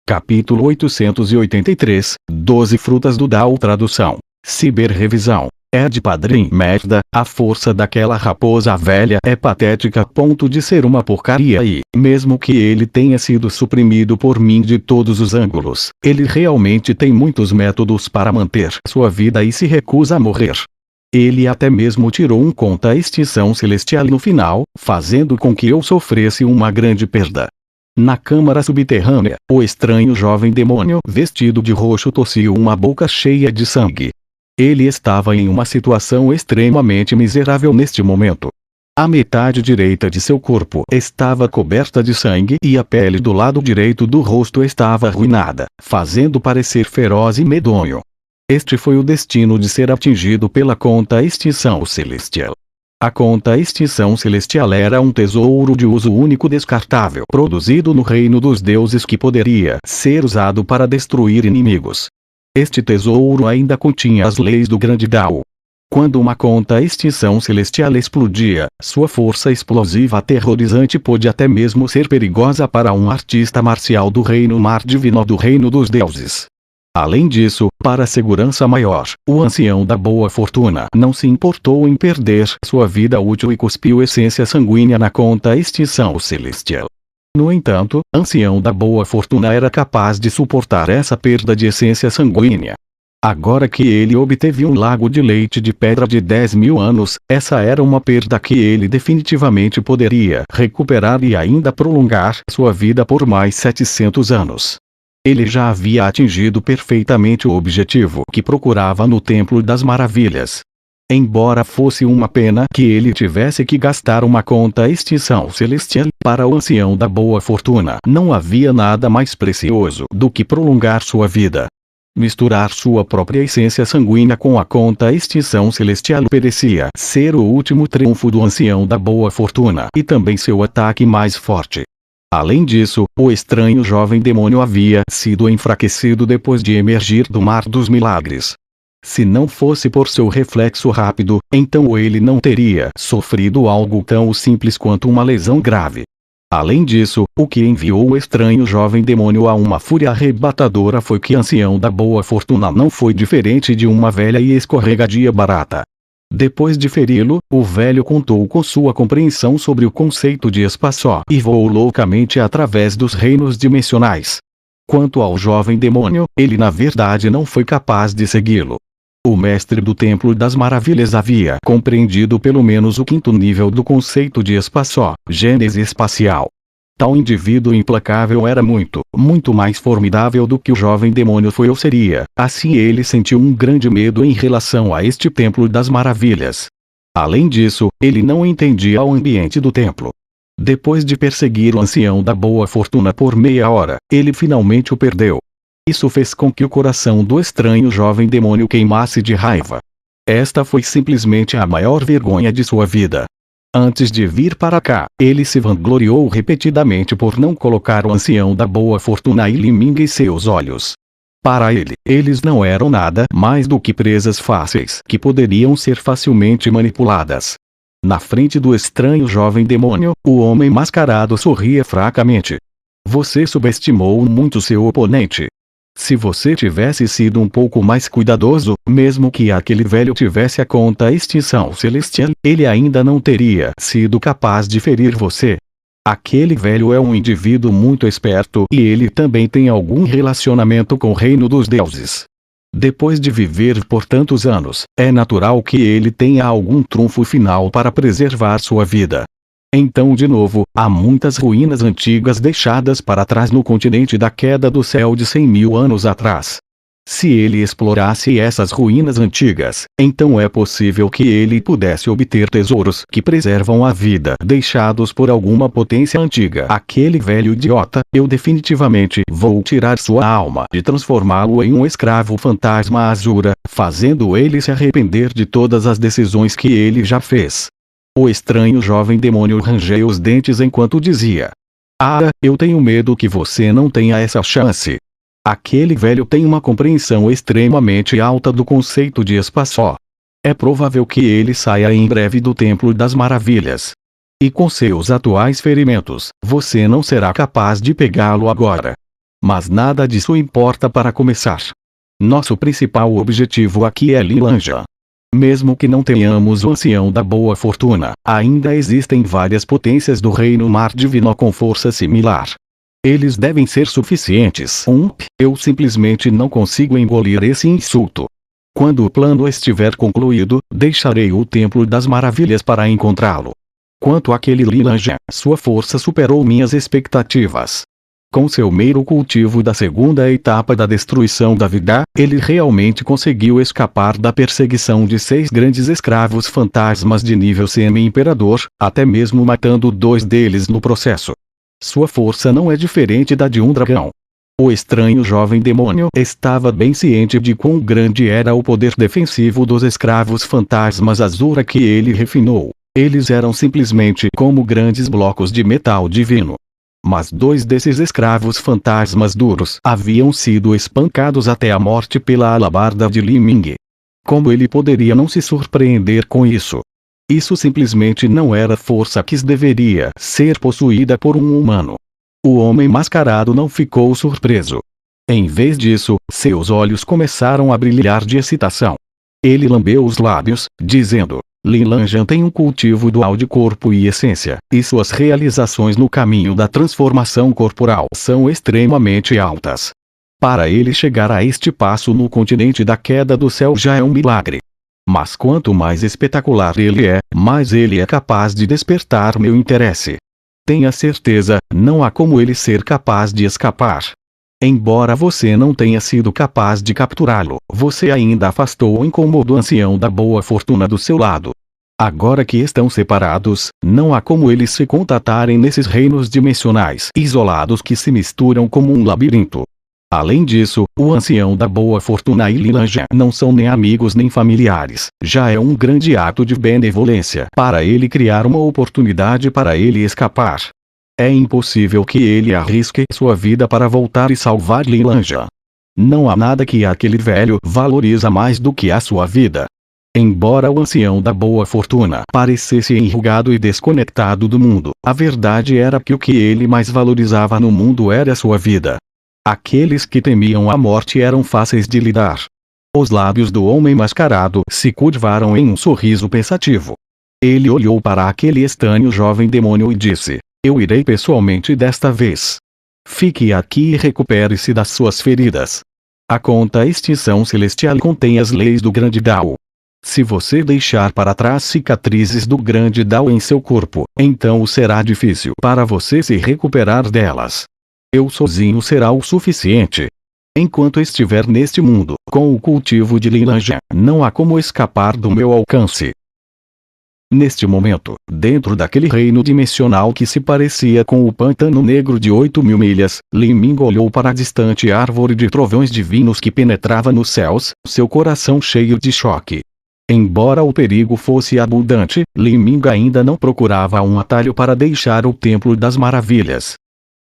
Capítulo 883, 12 frutas do Dao. Tradução. Ciberrevisão. Ed Padrim. Merda, a força daquela raposa velha é patética a ponto de ser uma porcaria e, mesmo que ele tenha sido suprimido por mim de todos os ângulos, ele realmente tem muitos métodos para manter sua vida e se recusa a morrer. Ele até mesmo tirou um conta extinção celestial no final, fazendo com que eu sofresse uma grande perda. Na câmara subterrânea, o estranho jovem demônio vestido de roxo tossia uma boca cheia de sangue. Ele estava em uma situação extremamente miserável neste momento. A metade direita de seu corpo estava coberta de sangue e a pele do lado direito do rosto estava arruinada, fazendo parecer feroz e medonho. Este foi o destino de ser atingido pela conta extinção celestial. A conta extinção celestial era um tesouro de uso único descartável produzido no reino dos deuses que poderia ser usado para destruir inimigos. Este tesouro ainda continha as leis do grande Dao. Quando uma conta extinção celestial explodia, sua força explosiva aterrorizante pôde até mesmo ser perigosa para um artista marcial do reino mar divino do reino dos deuses. Além disso, para segurança maior, o ancião da boa fortuna não se importou em perder sua vida útil e cuspiu essência sanguínea na conta extinção celestial. No entanto, ancião da boa fortuna era capaz de suportar essa perda de essência sanguínea. Agora que ele obteve um lago de leite de pedra de 10.000 anos, essa era uma perda que ele definitivamente poderia recuperar e ainda prolongar sua vida por mais 700 anos. Ele já havia atingido perfeitamente o objetivo que procurava no Templo das Maravilhas. Embora fosse uma pena que ele tivesse que gastar uma conta extinção celestial, para o ancião da boa fortuna não havia nada mais precioso do que prolongar sua vida. Misturar sua própria essência sanguínea com a conta extinção celestial parecia ser o último triunfo do ancião da boa fortuna e também seu ataque mais forte. Além disso, o estranho jovem demônio havia sido enfraquecido depois de emergir do mar dos milagres. Se não fosse por seu reflexo rápido, então ele não teria sofrido algo tão simples quanto uma lesão grave. Além disso, o que enviou o estranho jovem demônio a uma fúria arrebatadora foi que ancião da boa fortuna não foi diferente de uma velha e escorregadia barata. Depois de feri-lo, o velho contou com sua compreensão sobre o conceito de espaço e voou loucamente através dos reinos dimensionais. Quanto ao jovem demônio, ele na verdade não foi capaz de segui-lo. O mestre do Templo das Maravilhas havia compreendido pelo menos o quinto nível do conceito de espaço, gênese espacial. Tal indivíduo implacável era muito mais formidável do que o jovem demônio foi ou seria, assim ele sentiu um grande medo em relação a este Templo das Maravilhas. Além disso, ele não entendia o ambiente do templo. Depois de perseguir o ancião da boa fortuna por meia hora, ele finalmente o perdeu. Isso fez com que o coração do estranho jovem demônio queimasse de raiva. Esta foi simplesmente a maior vergonha de sua vida. Antes de vir para cá, ele se vangloriou repetidamente por não colocar o ancião da boa fortuna e Liming em seus olhos. Para ele, eles não eram nada mais do que presas fáceis que poderiam ser facilmente manipuladas. Na frente do estranho jovem demônio, o homem mascarado sorria fracamente. Você subestimou muito seu oponente. Se você tivesse sido um pouco mais cuidadoso, mesmo que aquele velho tivesse a conta extinção celestial, ele ainda não teria sido capaz de ferir você. Aquele velho é um indivíduo muito esperto e ele também tem algum relacionamento com o reino dos deuses. Depois de viver por tantos anos, é natural que ele tenha algum trunfo final para preservar sua vida. Então de novo, há muitas ruínas antigas deixadas para trás no continente da queda do céu de 100.000 anos atrás. Se ele explorasse essas ruínas antigas, então é possível que ele pudesse obter tesouros que preservam a vida deixados por alguma potência antiga. Aquele velho idiota, eu definitivamente vou tirar sua alma e transformá-lo em um escravo fantasma Azura, fazendo ele se arrepender de todas as decisões que ele já fez. O estranho jovem demônio rangeu os dentes enquanto dizia: "Ah, eu tenho medo que você não tenha essa chance." Aquele velho tem uma compreensão extremamente alta do conceito de espaço. É provável que ele saia em breve do Templo das Maravilhas. E com seus atuais ferimentos, você não será capaz de pegá-lo agora. Mas nada disso importa para começar. Nosso principal objetivo aqui é Lilanja. Mesmo que não tenhamos o ancião da boa fortuna, ainda existem várias potências do reino mar divino com força similar. Eles devem ser suficientes. Eu simplesmente não consigo engolir esse insulto. Quando o plano estiver concluído, deixarei o Templo das Maravilhas para encontrá-lo. Quanto àquele Lilanja, sua força superou minhas expectativas. Com seu mero cultivo da segunda etapa da destruição da vida, ele realmente conseguiu escapar da perseguição de 6 grandes escravos fantasmas de nível semi-imperador, até mesmo matando 2 deles no processo. Sua força não é diferente da de um dragão. O estranho jovem demônio estava bem ciente de quão grande era o poder defensivo dos escravos fantasmas Azura que ele refinou. Eles eram simplesmente como grandes blocos de metal divino. Mas 2 desses escravos fantasmas duros haviam sido espancados até a morte pela alabarda de Li Ming. Como ele poderia não se surpreender com isso? Isso simplesmente não era força que deveria ser possuída por um humano. O homem mascarado não ficou surpreso. Em vez disso, seus olhos começaram a brilhar de excitação. Ele lambeu os lábios, dizendo: Lilanja tem um cultivo dual de corpo e essência, e suas realizações no caminho da transformação corporal são extremamente altas. Para ele chegar a este passo no continente da queda do céu já é um milagre. Mas quanto mais espetacular ele é, mais ele é capaz de despertar meu interesse. Tenha certeza, não há como ele ser capaz de escapar. Embora você não tenha sido capaz de capturá-lo, você ainda afastou o incômodo ancião da boa fortuna do seu lado. Agora que estão separados, não há como eles se contatarem nesses reinos dimensionais isolados que se misturam como um labirinto. Além disso, o ancião da boa fortuna e Lilanja não são nem amigos nem familiares. Já é um grande ato de benevolência para ele criar uma oportunidade para ele escapar. É impossível que ele arrisque sua vida para voltar e salvar Lilanja. Não há nada que aquele velho valoriza mais do que a sua vida. Embora o ancião da boa fortuna parecesse enrugado e desconectado do mundo, a verdade era que o que ele mais valorizava no mundo era a sua vida. Aqueles que temiam a morte eram fáceis de lidar. Os lábios do homem mascarado se curvaram em um sorriso pensativo. Ele olhou para aquele estranho jovem demônio e disse: Eu irei pessoalmente desta vez. Fique aqui e recupere-se das suas feridas. A conta extinção celestial contém as leis do grande Dao. Se você deixar para trás cicatrizes do grande Dao em seu corpo, então será difícil para você se recuperar delas. Eu sozinho será o suficiente. Enquanto estiver neste mundo, com o cultivo de Lilanja, não há como escapar do meu alcance. Neste momento, dentro daquele reino dimensional que se parecia com o pântano negro de 8.000 milhas, Li Ming olhou para a distante árvore de trovões divinos que penetrava nos céus, seu coração cheio de choque. Embora o perigo fosse abundante, Li Ming ainda não procurava um atalho para deixar o Templo das Maravilhas.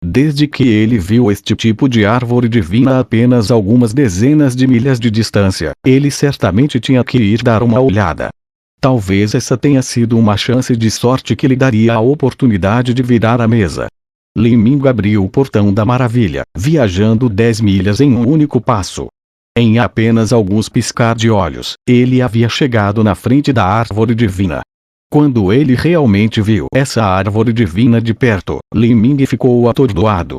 Desde que ele viu este tipo de árvore divina a apenas algumas dezenas de milhas de distância, ele certamente tinha que ir dar uma olhada. Talvez essa tenha sido uma chance de sorte que lhe daria a oportunidade de virar a mesa. Li Ming abriu o portão da maravilha, viajando 10 milhas em um único passo. Em apenas alguns piscar de olhos, ele havia chegado na frente da árvore divina. Quando ele realmente viu essa árvore divina de perto, Li Ming ficou atordoado.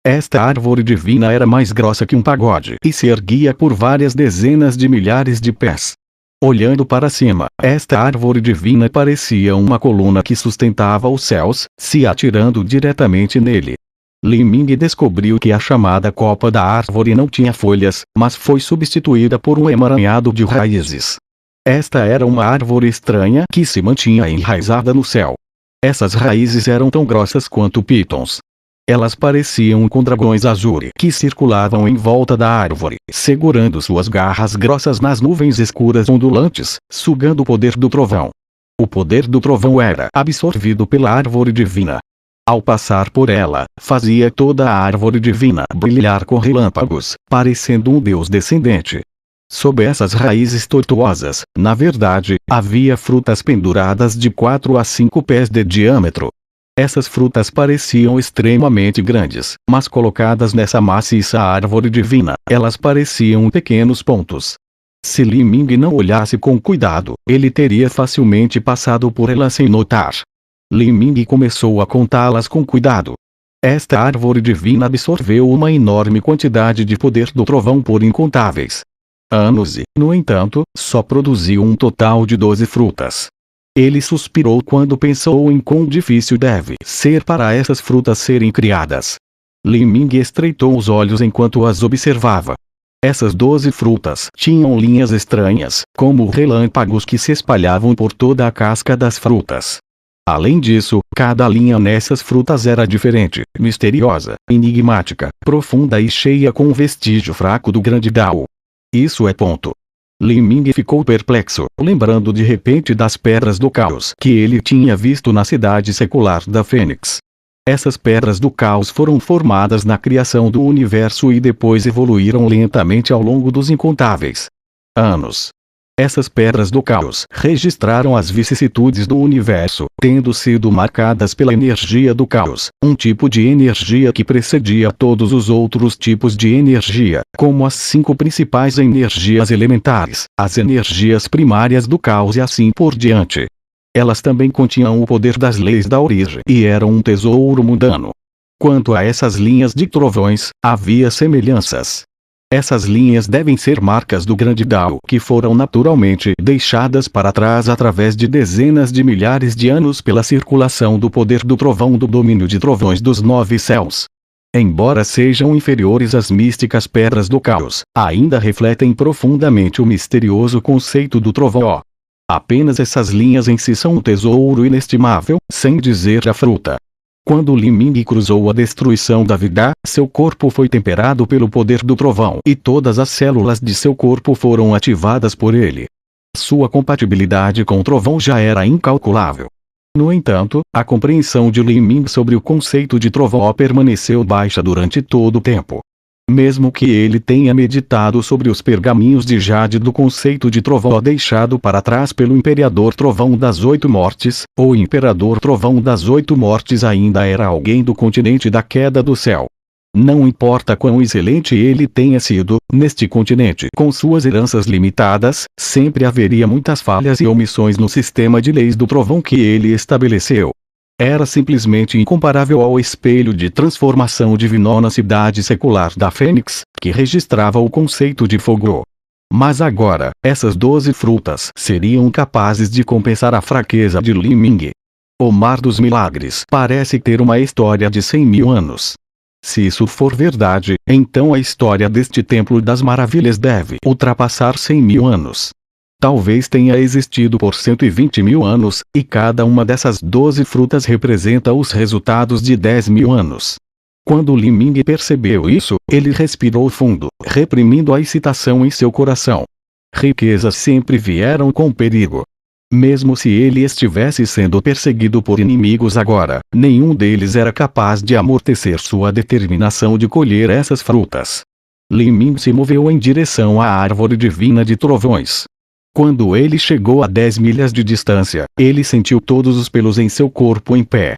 Esta árvore divina era mais grossa que um pagode e se erguia por várias dezenas de milhares de pés. Olhando para cima, esta árvore divina parecia uma coluna que sustentava os céus, se atirando diretamente nele. Li Ming descobriu que a chamada copa da árvore não tinha folhas, mas foi substituída por um emaranhado de raízes. Esta era uma árvore estranha que se mantinha enraizada no céu. Essas raízes eram tão grossas quanto pitons. Elas pareciam com dragões azure que circulavam em volta da árvore, segurando suas garras grossas nas nuvens escuras ondulantes, sugando o poder do trovão. O poder do trovão era absorvido pela árvore divina. Ao passar por ela, fazia toda a árvore divina brilhar com relâmpagos, parecendo um deus descendente. Sob essas raízes tortuosas, na verdade, havia frutas penduradas de 4 a 5 pés de diâmetro. Essas frutas pareciam extremamente grandes, mas colocadas nessa maciça árvore divina, elas pareciam pequenos pontos. Se Li Ming não olhasse com cuidado, ele teria facilmente passado por elas sem notar. Li Ming começou a contá-las com cuidado. Esta árvore divina absorveu uma enorme quantidade de poder do trovão por incontáveis anos e, no entanto, só produziu um total de 12 frutas. Ele suspirou quando pensou em quão difícil deve ser para essas frutas serem criadas. Li Ming estreitou os olhos enquanto as observava. Essas 12 frutas tinham linhas estranhas, como relâmpagos que se espalhavam por toda a casca das frutas. Além disso, cada linha nessas frutas era diferente, misteriosa, enigmática, profunda e cheia com um vestígio fraco do grande Dao. Isso é ponto. Li Ming ficou perplexo, lembrando de repente das pedras do caos que ele tinha visto na cidade secular da Fênix. Essas pedras do caos foram formadas na criação do universo e depois evoluíram lentamente ao longo dos incontáveis anos. Essas pedras do caos registraram as vicissitudes do universo, tendo sido marcadas pela energia do caos, um tipo de energia que precedia todos os outros tipos de energia, como as 5 principais energias elementares, as energias primárias do caos e assim por diante. Elas também continham o poder das leis da origem e eram um tesouro mundano. Quanto a essas linhas de trovões, havia semelhanças. Essas linhas devem ser marcas do grande Dao que foram naturalmente deixadas para trás através de dezenas de milhares de anos pela circulação do poder do trovão do domínio de trovões dos 9 céus. Embora sejam inferiores às místicas pedras do caos, ainda refletem profundamente o misterioso conceito do trovão. Apenas essas linhas em si são um tesouro inestimável, sem dizer a fruta. Quando Li Ming cruzou a destruição da vida, seu corpo foi temperado pelo poder do trovão e todas as células de seu corpo foram ativadas por ele. Sua compatibilidade com o trovão já era incalculável. No entanto, a compreensão de Li Ming sobre o conceito de trovão permaneceu baixa durante todo o tempo. Mesmo que ele tenha meditado sobre os pergaminhos de Jade do conceito de trovão deixado para trás pelo Imperador Trovão das 8 Mortes, o Imperador Trovão das 8 Mortes ainda era alguém do continente da queda do céu. Não importa quão excelente ele tenha sido, neste continente com suas heranças limitadas, sempre haveria muitas falhas e omissões no sistema de leis do trovão que ele estabeleceu. Era simplesmente incomparável ao espelho de transformação divina na cidade secular da Fênix, que registrava o conceito de fogo. Mas agora, essas 12 frutas seriam capazes de compensar a fraqueza de Li Ming. O Mar dos Milagres parece ter uma história de 100.000 anos. Se isso for verdade, então a história deste Templo das Maravilhas deve ultrapassar 100.000 anos. Talvez tenha existido por 120.000 anos, e cada uma dessas 12 frutas representa os resultados de 10.000 anos. Quando Li Ming percebeu isso, ele respirou fundo, reprimindo a excitação em seu coração. Riquezas sempre vieram com perigo. Mesmo se ele estivesse sendo perseguido por inimigos agora, nenhum deles era capaz de amortecer sua determinação de colher essas frutas. Li Ming se moveu em direção à árvore divina de trovões. Quando ele chegou a 10 milhas de distância, ele sentiu todos os pelos em seu corpo em pé.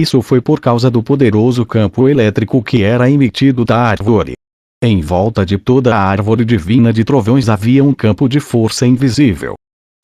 Isso foi por causa do poderoso campo elétrico que era emitido da árvore. Em volta de toda a árvore divina de trovões havia um campo de força invisível.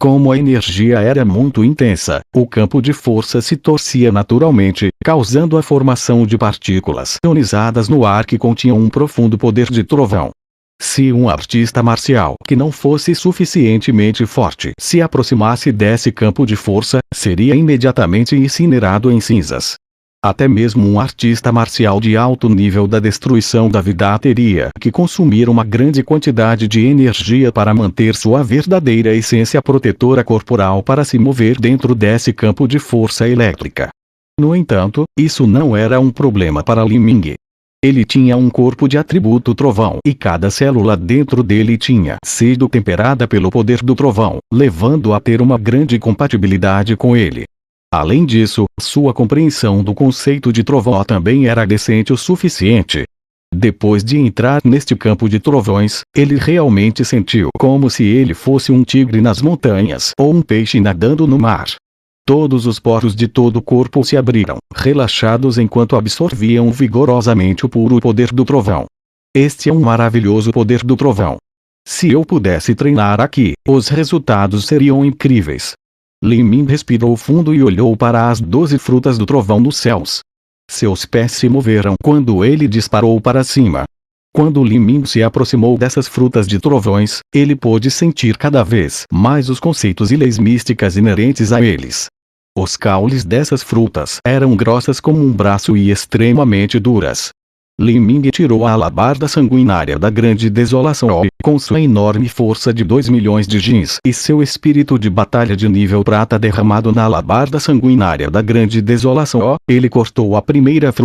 Como a energia era muito intensa, o campo de força se torcia naturalmente, causando a formação de partículas ionizadas no ar que continham um profundo poder de trovão. Se um artista marcial que não fosse suficientemente forte se aproximasse desse campo de força, seria imediatamente incinerado em cinzas. Até mesmo um artista marcial de alto nível da destruição da vida teria que consumir uma grande quantidade de energia para manter sua verdadeira essência protetora corporal para se mover dentro desse campo de força elétrica. No entanto, isso não era um problema para Li Ming. Ele tinha um corpo de atributo trovão e cada célula dentro dele tinha sido temperada pelo poder do trovão, levando a ter uma grande compatibilidade com ele. Além disso, sua compreensão do conceito de trovão também era decente o suficiente. Depois de entrar neste campo de trovões, ele realmente sentiu como se ele fosse um tigre nas montanhas ou um peixe nadando no mar. Todos os poros de todo o corpo se abriram, relaxados enquanto absorviam vigorosamente o puro poder do trovão. Este é um maravilhoso poder do trovão. Se eu pudesse treinar aqui, os resultados seriam incríveis. Li Ming respirou fundo e olhou para as 12 frutas do trovão nos céus. Seus pés se moveram quando ele disparou para cima. Quando Li Ming se aproximou dessas frutas de trovões, ele pôde sentir cada vez mais os conceitos e leis místicas inerentes a eles. Os caules dessas frutas eram grossas como um braço e extremamente duras. Li Ming tirou a alabarda sanguinária da grande desolação com sua enorme força de 2 milhões de jins e seu espírito de batalha de nível prata derramado na alabarda sanguinária da grande desolação. Ele cortou a primeira fruta